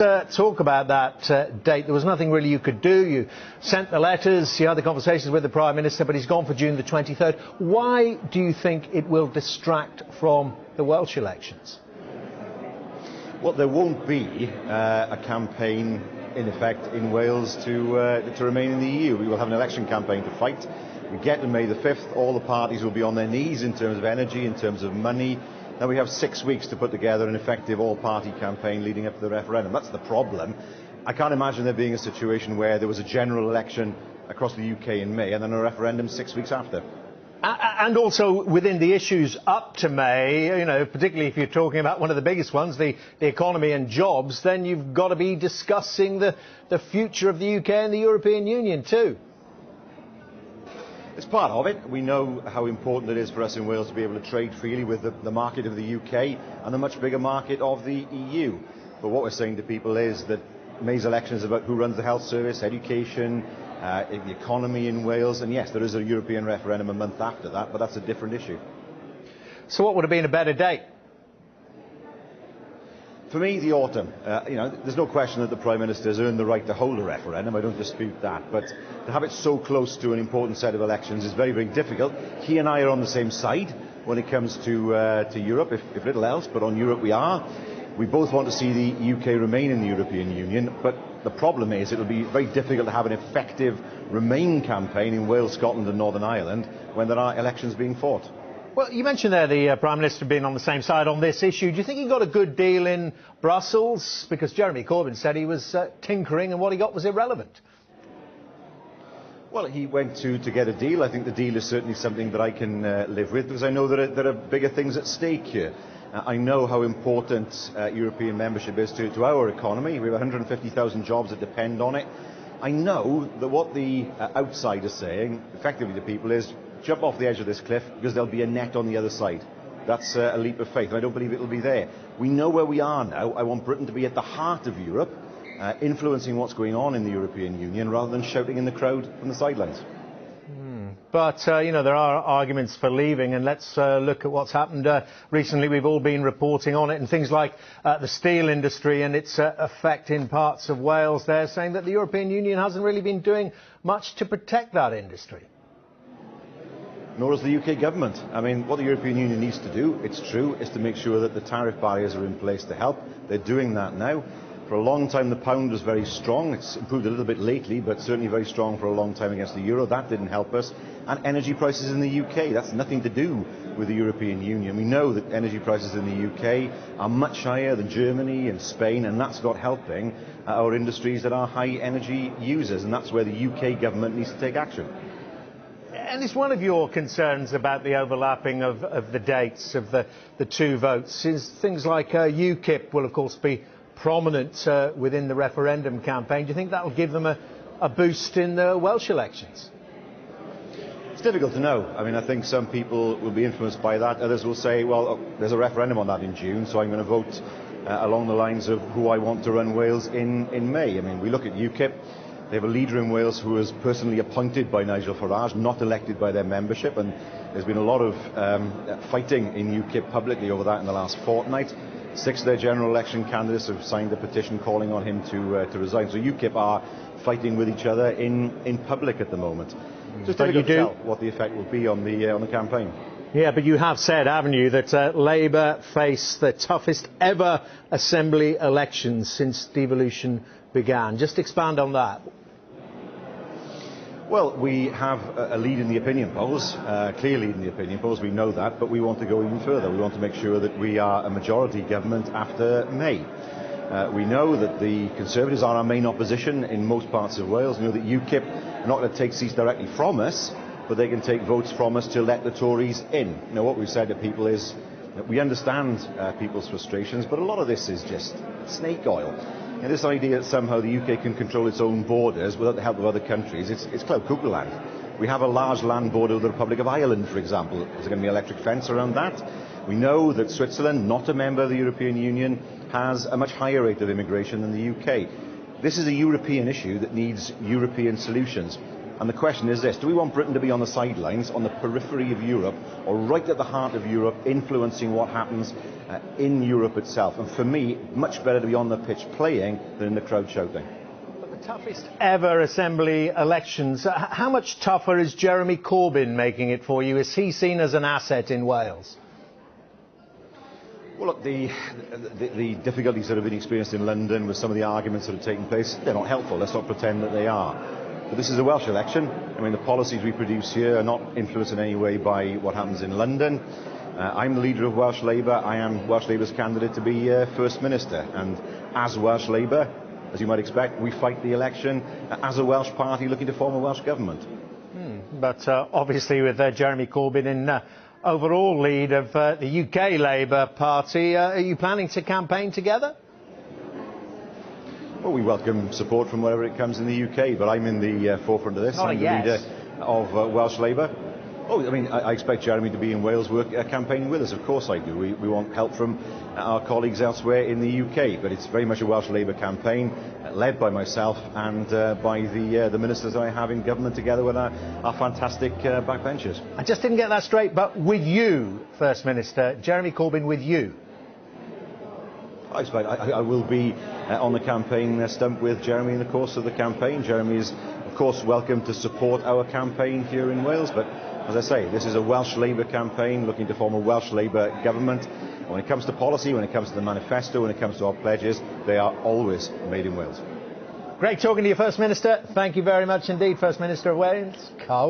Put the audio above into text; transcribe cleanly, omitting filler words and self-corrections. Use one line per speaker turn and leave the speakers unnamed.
Talk about that date. There was nothing really you could do. You sent the letters, you had the conversations with the Prime Minister, but he's gone for June the 23rd. Why do you think it will distract from the Welsh elections?
Well, there won't be a campaign, in effect, in Wales to remain in the EU. We will have an election campaign to fight. We get to May the 5th, all the parties will be on their knees in terms of energy, in terms of money. Now we have 6 weeks to put together an effective all-party campaign leading up to the referendum. That's the problem. I can't imagine there being a situation where there was a general election across the UK in May and then a referendum 6 weeks after.
And also within the issues up to May, you know, particularly if you're talking about one of the biggest ones, the economy and jobs, then you've got to be discussing the future of the UK and the European Union too.
It's part of it. We know how important it is for us in Wales to be able to trade freely with the market of the UK and the much bigger market of the EU. But what we're saying to people is that May's election is about who runs the health service, education, the economy in Wales. And yes, there is a European referendum a month after that, but that's a different issue.
So what would have been a better date?
For me, the autumn. There's no question that the Prime Minister has earned the right to hold a referendum. I don't dispute that. But to have it so close to an important set of elections is very, very difficult. He and I are on the same side when it comes to Europe, if little else. But on Europe we are. We both want to see the UK remain in the European Union. But the problem is it will be very difficult to have an effective Remain campaign in Wales, Scotland and Northern Ireland when there are elections being fought.
Well, you mentioned there the Prime Minister being on the same side on this issue. Do you think he got a good deal in Brussels? Because Jeremy Corbyn said he was tinkering and what he got was irrelevant.
Well, he went to get a deal. I think the deal is certainly something that I can live with because I know that there are bigger things at stake here. I know how important European membership is to our economy. We have 150,000 jobs that depend on it. I know that what the outside is saying, effectively to people, is jump off the edge of this cliff because there'll be a net on the other side. That's a leap of faith, and I don't believe it'll be there. We know where we are now. I want Britain to be at the heart of Europe, influencing what's going on in the European Union rather than shouting in the crowd from the sidelines.
But, there are arguments for leaving, and let's look at what's happened recently. We've all been reporting on it, and things like the steel industry and its effect in parts of Wales. They're saying that the European Union hasn't really been doing much to protect that industry.
Nor is the UK government. I mean, what the European Union needs to do, it's true, is to make sure that the tariff barriers are in place to help. They're doing that now. For a long time, the pound was very strong. It's improved a little bit lately, but certainly very strong for a long time against the euro. That didn't help us. And energy prices in the UK, that's nothing to do with the European Union. We know that energy prices in the UK are much higher than Germany and Spain, and that's not helping our industries that are high energy users. And that's where the UK government needs to take action.
And it's one of your concerns about the overlapping of the dates of the two votes is things like UKIP will, of course, be prominent within the referendum campaign. Do you think that will give them a boost in the Welsh elections?
It's difficult to know. I mean, I think some people will be influenced by that. Others will say, well, there's a referendum on that in June, so I'm going to vote along the lines of who I want to run Wales in May. I mean, we look at UKIP. They have a leader in Wales who was personally appointed by Nigel Farage, not elected by their membership, and there's been a lot of fighting in UKIP publicly over that in the last fortnight. 6 of their general election candidates have signed a petition calling on him to resign. So UKIP are fighting with each other in public at the moment. So it's difficult to tell what the effect will be on the campaign.
Yeah, but you have said, haven't you, that Labour face the toughest ever Assembly elections since devolution began. Just expand on that.
Well, we have a lead in the opinion polls, clear lead in the opinion polls, we know that, but we want to go even further. We want to make sure that we are a majority government after May. We know that the Conservatives are our main opposition in most parts of Wales. We know that UKIP are not going to take seats directly from us, but they can take votes from us to let the Tories in. You know, what we've said to people is that we understand people's frustrations, but a lot of this is just snake oil. And this idea that somehow the UK can control its own borders without the help of other countries, it's cloud cuckoo land. We have a large land border with the Republic of Ireland, for example. Is there going to be an electric fence around that? We know that Switzerland, not a member of the European Union, has a much higher rate of immigration than the UK. This is a European issue that needs European solutions. And the question is this: do we want Britain to be on the sidelines, on the periphery of Europe, or right at the heart of Europe, influencing what happens in Europe itself? And for me, much better to be on the pitch playing than in the crowd shouting.
But the toughest ever Assembly elections, how much tougher is Jeremy Corbyn making it for you? Is he seen as an asset in Wales?
Well, look, the difficulties that have been experienced in London with some of the arguments that have taken place, they're not helpful. Let's not pretend that they are. But this is a Welsh election. I mean, the policies we produce here are not influenced in any way by what happens in London. I'm the leader of Welsh Labour. I am Welsh Labour's candidate to be First Minister. And as Welsh Labour, as you might expect, we fight the election as a Welsh party looking to form a Welsh government.
But obviously with Jeremy Corbyn in overall lead of the UK Labour Party, are you planning to campaign together?
Well, we welcome support from wherever it comes in the UK, but I'm in the forefront of this. I'm the leader of Welsh Labour. Oh, I mean, I expect Jeremy to be in Wales campaigning with us. Of course I do. We want help from our colleagues elsewhere in the UK, but it's very much a Welsh Labour campaign, led by myself and by the ministers I have in government, together with our fantastic backbenchers.
I just didn't get that straight, but with you, First Minister, Jeremy Corbyn with you.
I expect I will be on the campaign stump with Jeremy in the course of the campaign. Jeremy is, of course, welcome to support our campaign here in Wales, but as I say, this is a Welsh Labour campaign looking to form a Welsh Labour government. When it comes to policy, when it comes to the manifesto, when it comes to our pledges, they are always made in Wales.
Great talking to you, First Minister. Thank you very much indeed, First Minister of Wales. Carwyn.